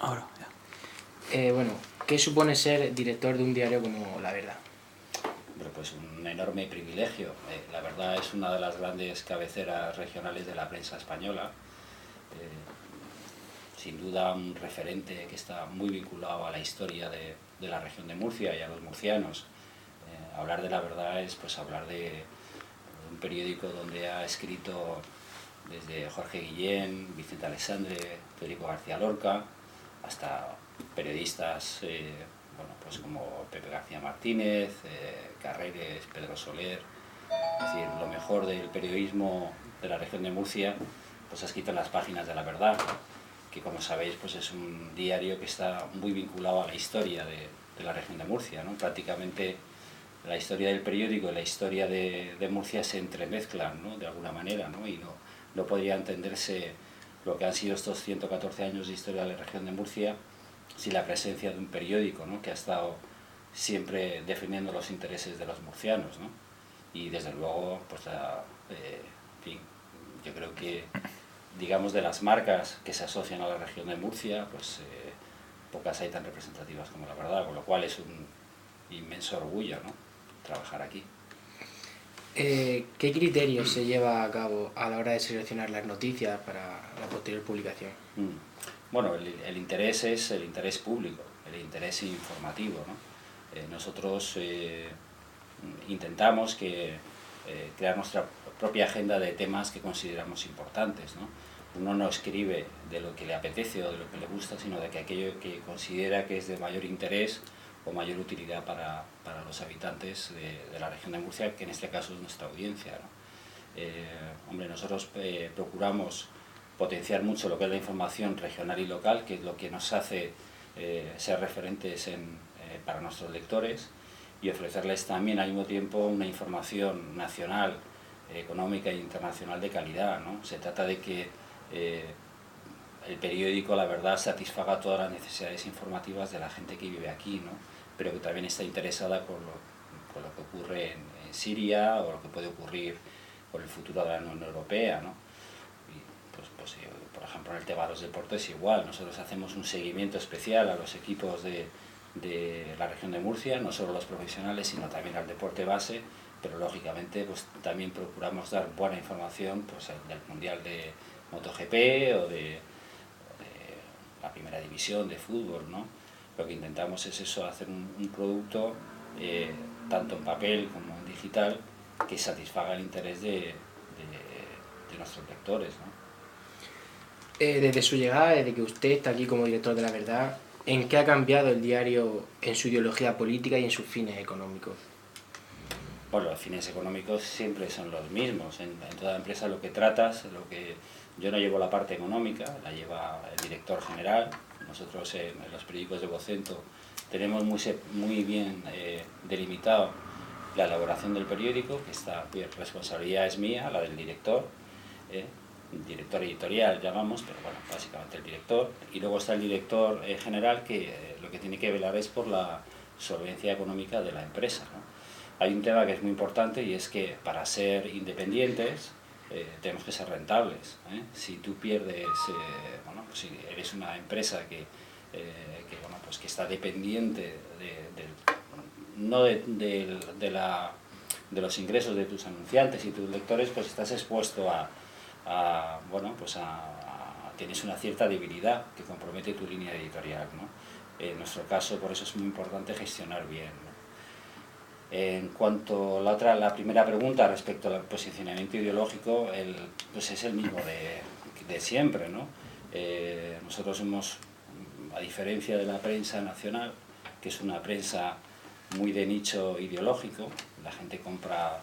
Ahora, ya. Bueno, ¿qué supone ser director de un diario como La Verdad? Pero pues un enorme privilegio. La Verdad es una de las grandes cabeceras regionales de la prensa española. Sin duda un referente que está muy vinculado a la historia de la región de Murcia y a los murcianos. Hablar de La Verdad es pues hablar de un periódico donde ha escrito desde Jorge Guillén, Vicente Alexandre, Federico García Lorca, hasta periodistas bueno, pues como Pepe García Martínez, Carreres, Pedro Soler. Es decir, lo mejor del periodismo de la región de Murcia pues ha escrito en las páginas de La Verdad, que como sabéis pues es un diario que está muy vinculado a la historia de la región de Murcia, ¿no? Prácticamente la historia del periódico y la historia de Murcia se entremezclan, ¿no? De alguna manera, ¿no? Y no podría entenderse lo que han sido estos 114 años de historia de la región de Murcia sin la presencia de un periódico, ¿no? Que ha estado siempre defendiendo los intereses de los murcianos, ¿no? Y desde luego, pues, en fin, yo creo que, digamos, de las marcas que se asocian a la región de Murcia, pues pocas hay tan representativas como La Verdad, con lo cual es un inmenso orgullo, ¿no? Trabajar aquí. ¿Qué criterios se lleva a cabo a la hora de seleccionar las noticias para la posterior publicación? Bueno, el interés es el interés público, el interés informativo, ¿no? Nosotros intentamos crear nuestra propia agenda de temas que consideramos importantes, ¿no? Uno no escribe de lo que le apetece o de lo que le gusta, sino de aquello que considera que es de mayor interés o mayor utilidad para los habitantes de la región de Murcia, que en este caso es nuestra audiencia, ¿no? Hombre, nosotros procuramos potenciar mucho lo que es la información regional y local, que es lo que nos hace ser referentes para nuestros lectores, y ofrecerles también al mismo tiempo una información nacional, económica e internacional de calidad, ¿no? Se trata de que el periódico, La Verdad, satisfaga todas las necesidades informativas de la gente que vive aquí, ¿no? Pero que también está interesada por lo que ocurre en Siria o lo que puede ocurrir con el futuro de la Unión Europea, ¿no? Y pues, por ejemplo, en el tema de los deportes igual, nosotros hacemos un seguimiento especial a los equipos de la región de Murcia, no solo los profesionales, sino también al deporte base, pero lógicamente pues también procuramos dar buena información pues, del Mundial de MotoGP o de la primera división de fútbol, ¿no? Lo que intentamos es eso, hacer un producto tanto en papel como en digital que satisfaga el interés de nuestros lectores, ¿no? Desde su llegada, desde que usted está aquí como director de La Verdad, ¿en qué ha cambiado el diario en su ideología política y en sus fines económicos? Bueno, los fines económicos siempre son los mismos. En toda empresa lo que tratas, yo no llevo la parte económica, la lleva el director general. Nosotros en los periódicos de Vocento tenemos muy bien delimitado la elaboración del periódico, que esta responsabilidad es mía, la del director, director editorial llamamos, pero bueno, básicamente el director. Y luego está el director general, que lo que tiene que velar es por la solvencia económica de la empresa, ¿no? Hay un tema que es muy importante, y es que para ser independientes tenemos que ser rentables, ¿eh? Si tú pierdes, bueno, pues si eres una empresa bueno, pues que está dependiente no de los ingresos de tus anunciantes y tus lectores, pues estás expuesto bueno, pues tienes una cierta debilidad que compromete tu línea editorial, ¿no? En nuestro caso, por eso es muy importante gestionar bien, ¿no? En cuanto a la primera pregunta respecto al posicionamiento ideológico, pues es el mismo de siempre, ¿no? Nosotros somos, a diferencia de la prensa nacional, que es una prensa muy de nicho ideológico, la gente compra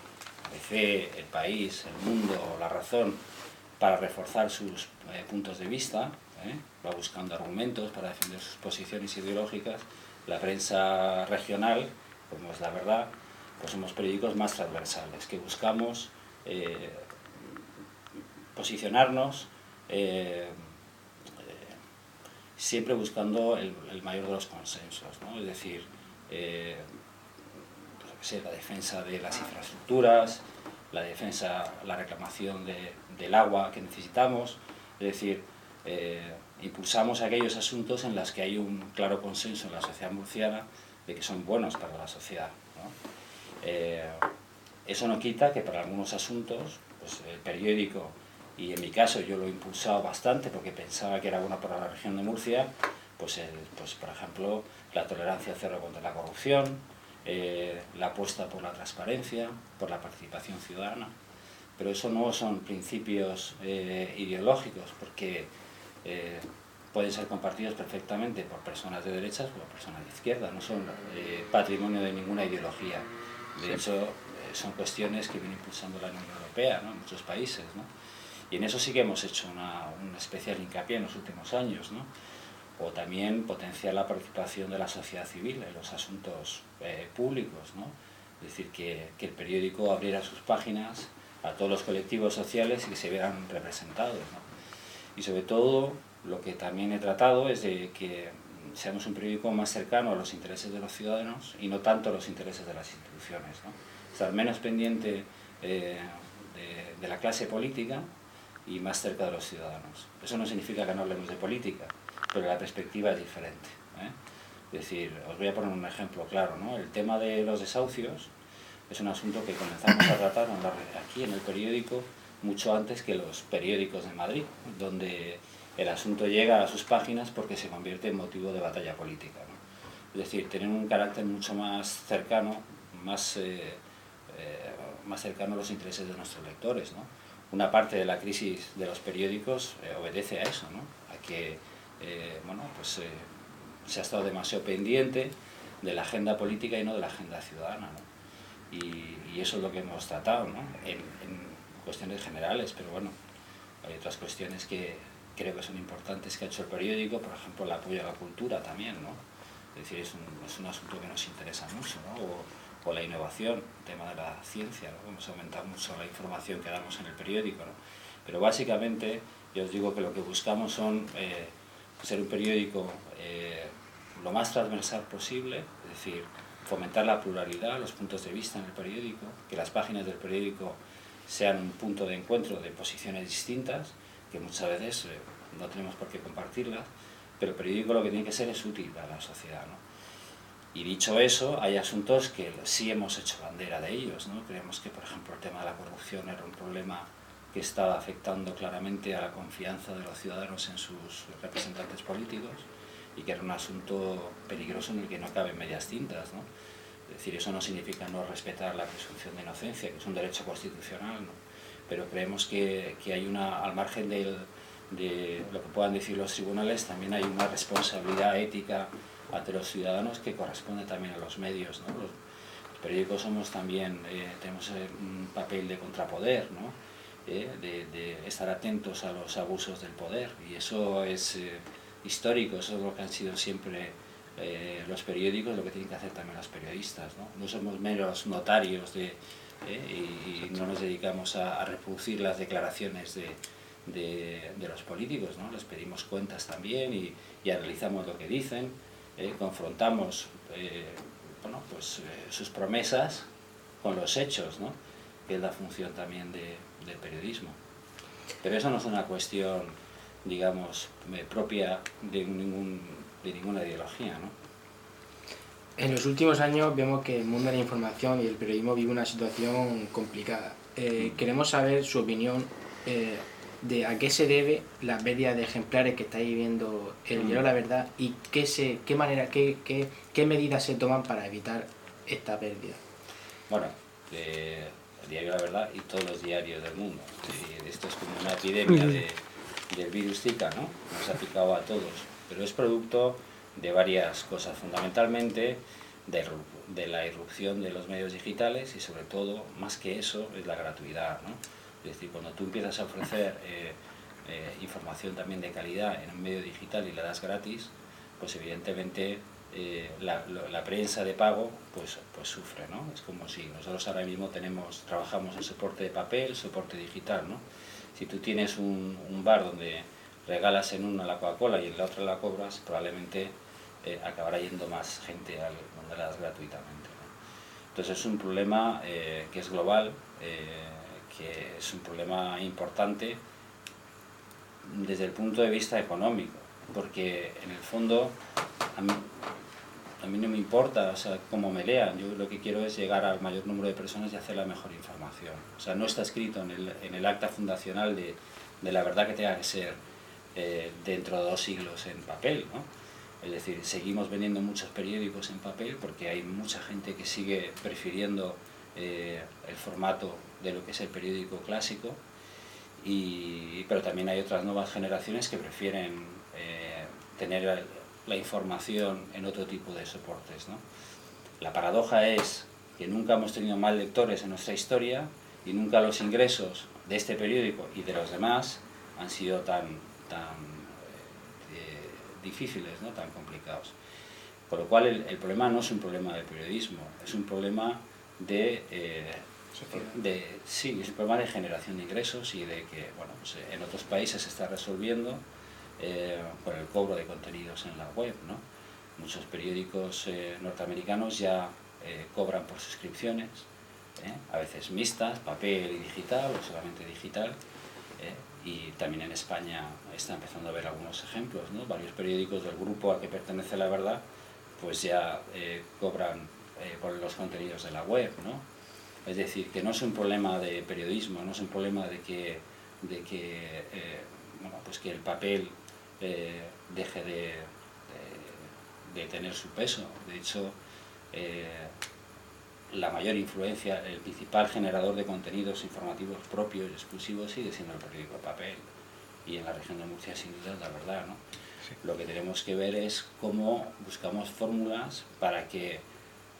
ABC, El País, El Mundo, La Razón, para reforzar sus puntos de vista, va buscando argumentos para defender sus posiciones ideológicas. La prensa regional, como es La Verdad, pues somos periódicos más transversales, que buscamos posicionarnos siempre buscando el mayor de los consensos, ¿no? Es decir, pues, la defensa de las infraestructuras, la reclamación del agua que necesitamos, es decir, impulsamos aquellos asuntos en los que hay un claro consenso en la sociedad murciana de que son buenos para la sociedad, ¿no? Eso no quita que para algunos asuntos, pues el periódico, y en mi caso yo lo he impulsado bastante porque pensaba que era bueno para la región de Murcia, pues por ejemplo, la tolerancia cero contra la corrupción, la apuesta por la transparencia, por la participación ciudadana, pero eso no son principios ideológicos, porque pueden ser compartidos perfectamente por personas de derechas o por personas de izquierda, no son patrimonio de ninguna ideología. De hecho, son cuestiones que viene impulsando la Unión Europea, ¿no?, en muchos países, ¿no? Y en eso sí que hemos hecho un especial hincapié en los últimos años, ¿no? O también potenciar la participación de la sociedad civil en los asuntos públicos, ¿no? Es decir, que el periódico abriera sus páginas a todos los colectivos sociales y que se vieran representados, ¿no? Y sobre todo, lo que también he tratado es de que seamos un periódico más cercano a los intereses de los ciudadanos y no tanto a los intereses de las instituciones, ¿no? Estar menos pendiente de la clase política y más cerca de los ciudadanos. Eso no significa que no hablemos de política, pero la perspectiva es diferente, ¿eh? Es decir, os voy a poner un ejemplo claro, ¿no? El tema de los desahucios es un asunto que comenzamos a tratar aquí en el periódico mucho antes que los periódicos de Madrid, donde el asunto llega a sus páginas porque se convierte en motivo de batalla política, ¿no? Es decir, tienen un carácter mucho más cercano, más cercano a los intereses de nuestros lectores, ¿no? Una parte de la crisis de los periódicos obedece a eso, ¿no? A que se ha estado demasiado pendiente de la agenda política y no de la agenda ciudadana, ¿no? Y eso es lo que hemos tratado, ¿no? En cuestiones generales, pero bueno, hay otras cuestiones que creo que son importantes que ha hecho el periódico, por ejemplo, el apoyo a la cultura también, ¿no? Es decir, es un asunto que nos interesa mucho, ¿no? O la innovación, el tema de la ciencia, ¿no? Hemos aumentado mucho la información que damos en el periódico, ¿no? Pero básicamente, yo os digo que lo que buscamos son ser un periódico lo más transversal posible, es decir, fomentar la pluralidad, los puntos de vista en el periódico, que las páginas del periódico sean un punto de encuentro de posiciones distintas, que muchas veces no tenemos por qué compartirlas, pero el periódico lo que tiene que ser es útil para la sociedad, ¿no? Y dicho eso, hay asuntos que sí hemos hecho bandera de ellos, ¿no? Creemos que, por ejemplo, el tema de la corrupción era un problema que estaba afectando claramente a la confianza de los ciudadanos en sus representantes políticos y que era un asunto peligroso en el que no caben medias tintas, ¿no? Es decir, eso no significa no respetar la presunción de inocencia, que es un derecho constitucional, ¿no? Pero creemos que hay al margen de lo que puedan decir los tribunales, también hay una responsabilidad ética ante los ciudadanos que corresponde también a los medios, ¿no? Los periódicos somos también, tenemos un papel de contrapoder, ¿no? De estar atentos a los abusos del poder, y eso es histórico, eso es lo que han sido siempre los periódicos, lo que tienen que hacer también los periodistas, ¿no? No somos meros notarios y no nos dedicamos a reproducir las declaraciones de los políticos, ¿no? Les pedimos cuentas también y analizamos lo que dicen, confrontamos sus promesas con los hechos, ¿no? Que es la función también del periodismo. Pero eso no es una cuestión, digamos, propia de ninguna ideología, ¿no? En los últimos años vemos que el mundo de la información y el periodismo vive una situación complicada. Queremos saber su opinión de a qué se debe la pérdida de ejemplares que estáis viendo el diario La Verdad y qué medidas se toman para evitar esta pérdida. Bueno, el diario La Verdad y todos los diarios del mundo. Esto es como una epidemia del virus Zika, ¿no? Nos ha picado a todos, pero es producto de varias cosas, fundamentalmente de la irrupción de los medios digitales y sobre todo, más que eso, es la gratuidad, ¿no? Es decir, cuando tú empiezas a ofrecer información también de calidad en un medio digital y la das gratis, pues evidentemente la prensa de pago pues sufre, ¿no? Es como si nosotros ahora mismo trabajamos en soporte de papel, soporte digital, ¿no? Si tú tienes un bar donde regalas en uno la Coca-Cola y en la otra la cobras, probablemente acabará yendo más gente donde la das gratuitamente, ¿no? Entonces es un problema que es global, que es un problema importante desde el punto de vista económico, porque en el fondo a mí no me importa, o sea, cómo me lean. Yo lo que quiero es llegar al mayor número de personas y hacer la mejor información. O sea, no está escrito en el acta fundacional de la verdad que tenga que ser dentro de 2 siglos en papel, ¿no? Es decir, seguimos vendiendo muchos periódicos en papel porque hay mucha gente que sigue prefiriendo el formato de lo que es el periódico clásico, pero también hay otras nuevas generaciones que prefieren tener la información en otro tipo de soportes, ¿no? La paradoja es que nunca hemos tenido más lectores en nuestra historia y nunca los ingresos de este periódico y de los demás han sido tan difíciles, ¿no? Tan complicados. Con lo cual el problema no es un problema de periodismo, es un problema sí, es un problema de generación de ingresos y de que, bueno, pues en otros países se está resolviendo por el cobro de contenidos en la web, ¿no? Muchos periódicos norteamericanos ya cobran por suscripciones, a veces mixtas, papel y digital o solamente digital, y también en España está empezando a ver algunos ejemplos, ¿no? Varios periódicos del grupo al que pertenece La Verdad pues ya cobran por los contenidos de la web, ¿no? Es decir, que no es un problema de periodismo, no es un problema de que bueno, pues que el papel deje de tener su peso. De hecho, la mayor influencia, el principal generador de contenidos informativos propios y exclusivos sigue siendo el periódico de papel. Y en la región de Murcia, sin duda, la verdad, ¿no? Sí. Lo que tenemos que ver es cómo buscamos fórmulas para que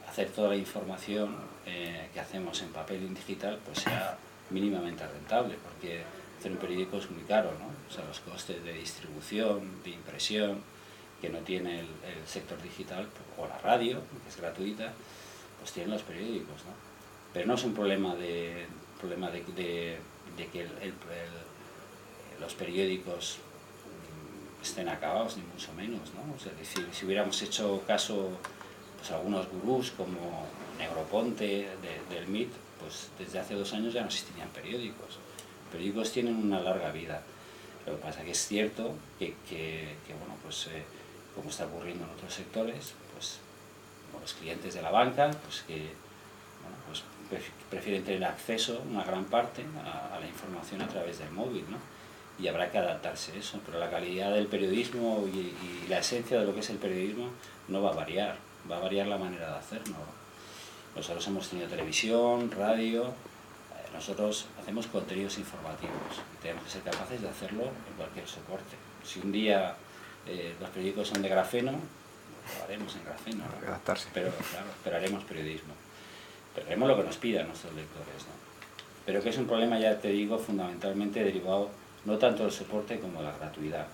hacer toda la información que hacemos en papel y en digital pues sea mínimamente rentable, porque hacer un periódico es muy caro, ¿no? O sea, los costes de distribución, de impresión, que no tiene el sector digital, o la radio, que es gratuita, pues tienen los periódicos, ¿no? Pero no es un problema de que los periódicos estén acabados, ni mucho menos, ¿no? O sea, es decir, si hubiéramos hecho caso pues, a algunos gurús como Negroponte del MIT, pues desde hace 2 años ya no existirían periódicos. Los periódicos tienen una larga vida. Lo que pasa es que es cierto que bueno, pues como está ocurriendo en otros sectores, pues los clientes de la banca, pues que bueno, pues prefieren tener acceso, una gran parte, a la información a través del móvil, ¿no? Y habrá que adaptarse a eso, pero la calidad del periodismo y la esencia de lo que es el periodismo no va a variar la manera de hacerlo. Nosotros hemos tenido televisión, radio, nosotros hacemos contenidos informativos y tenemos que ser capaces de hacerlo en cualquier soporte. Si un día los periódicos son de grafeno, lo haremos en grafeno, ¿no? Adaptarse. Pero claro, pero haremos periodismo. Pero haremos lo que nos pidan nuestros lectores, ¿no? Pero que es un problema, ya te digo, fundamentalmente derivado no tanto del soporte como de la gratuidad.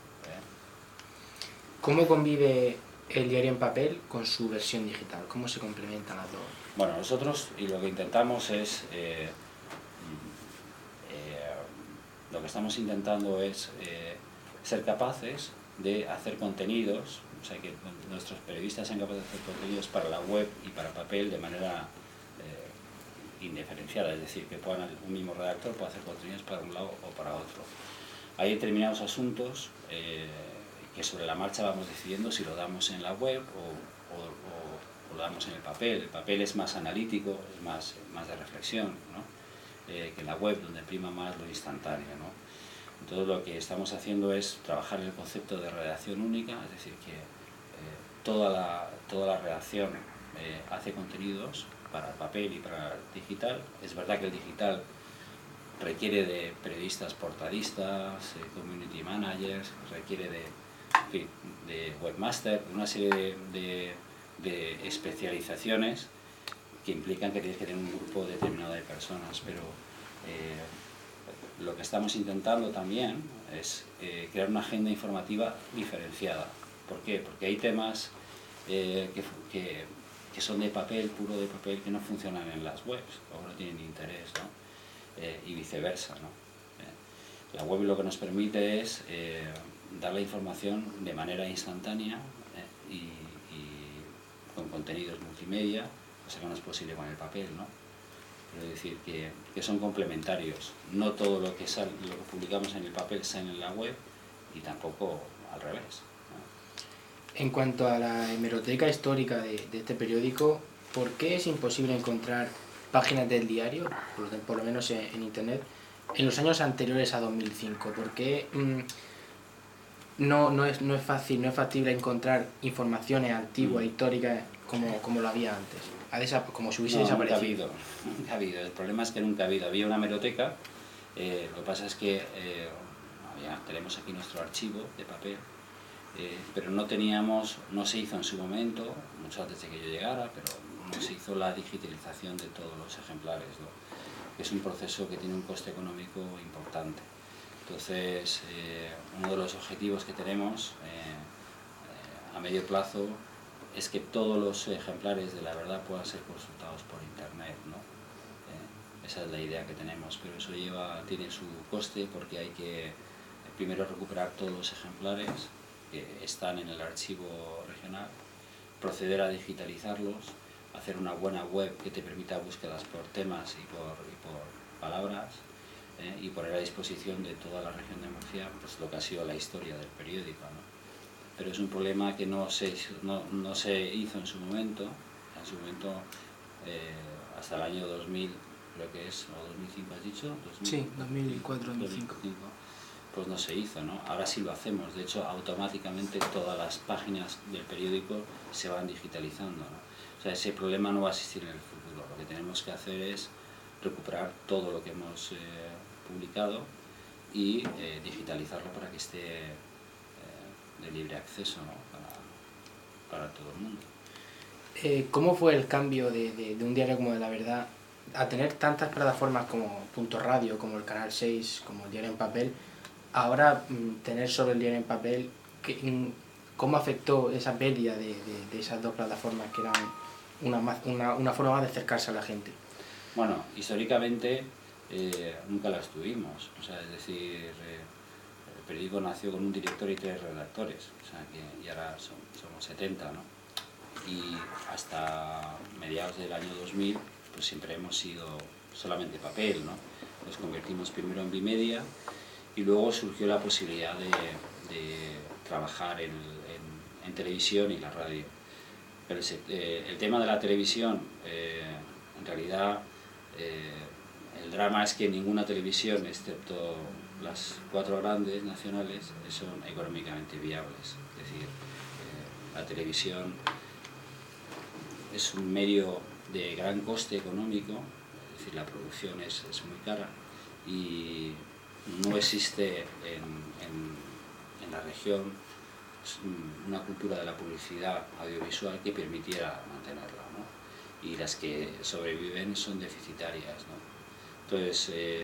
¿Cómo convive el diario en papel con su versión digital? ¿Cómo se complementan las dos? Bueno, nosotros y lo que intentamos es, lo que estamos intentando es ser capaces de hacer contenidos, o sea, que nuestros periodistas sean capaces de hacer contenidos para la web y para papel de manera indiferenciada, es decir, que un mismo redactor pueda hacer contenidos para un lado o para otro. Hay determinados asuntos que sobre la marcha vamos decidiendo si lo damos en la web o lo damos en el papel. El papel es más analítico, es más de reflexión, ¿no? Que en la web, donde prima más lo instantáneo, ¿no? Entonces lo que estamos haciendo es trabajar en el concepto de redacción única, es decir, que toda la redacción hace contenidos para el papel y para el digital. Es verdad que el digital requiere de periodistas portadistas, community managers, requiere de webmaster, una serie de especializaciones que implican que tienes que tener un grupo determinado de personas, pero lo que estamos intentando también es crear una agenda informativa diferenciada. ¿Por qué? Porque hay temas que son de papel, puro de papel, que no funcionan en las webs o no tienen interés, ¿no? Y viceversa, ¿no? La web lo que nos permite es dar la información de manera instantánea y con contenidos multimedia, cosa que no es posible con el papel, ¿no? Pero es decir, que son complementarios. No todo lo que publicamos en el papel sale en la web y tampoco al revés. En cuanto a la hemeroteca histórica de este periódico, ¿por qué es imposible encontrar páginas del diario, por lo menos en internet, en los años anteriores a 2005? ¿Por qué no es fácil, no es factible encontrar informaciones antiguas, históricas, como lo había antes? Como si hubiese desaparecido. Nunca ha habido. El problema es que nunca ha habido. Había una hemeroteca, lo que pasa es que tenemos aquí nuestro archivo de papel, pero no se hizo en su momento, mucho antes de que yo llegara, pero no se hizo la digitalización de todos los ejemplares, ¿no? Es un proceso que tiene un coste económico importante. Entonces, uno de los objetivos que tenemos a medio plazo es que todos los ejemplares de La Verdad puedan ser consultados por internet, ¿no? Esa es la idea que tenemos, pero eso tiene su coste, porque hay que primero recuperar todos los ejemplares que están en el archivo regional, proceder a digitalizarlos, hacer una buena web que te permita búsquedas por temas y por palabras, y poner a disposición de toda la región de Murcia pues lo que ha sido la historia del periódico, ¿no? Pero es un problema que no se hizo en su momento. Hasta el año 2000, creo que es, o 2005 has dicho, 2000, sí, 2004-2005, pues no se hizo, ¿no? Ahora sí lo hacemos. De hecho, automáticamente todas las páginas del periódico se van digitalizando, ¿no? O sea, ese problema no va a existir en el futuro. Lo que tenemos que hacer es recuperar todo lo que hemos publicado y digitalizarlo para que esté de libre acceso, ¿no? para todo el mundo. ¿Cómo fue el cambio de un diario como de La Verdad a tener tantas plataformas como Punto Radio, como el Canal 6, como el diario en papel? Ahora tener solo el diario en papel, ¿cómo afectó esa pérdida de esas dos plataformas que eran una forma más de acercarse a la gente? Bueno, históricamente nunca las tuvimos, o sea, es decir, el periódico nació con un director y 3 redactores, o sea, y ahora somos 70, ¿no? Y hasta mediados del año 2000, pues siempre hemos sido solamente papel, ¿no? Nos convertimos primero en Bimedia y luego surgió la posibilidad de trabajar en televisión y la radio. Pero el tema de la televisión, en realidad, el drama es que ninguna televisión, excepto las 4 grandes nacionales, son económicamente viables. Es decir, la televisión es un medio de gran coste económico, es decir, la producción es muy cara y no existe en la región una cultura de la publicidad audiovisual que permitiera mantenerla, ¿no? Y las que sobreviven son deficitarias, ¿no? Entonces,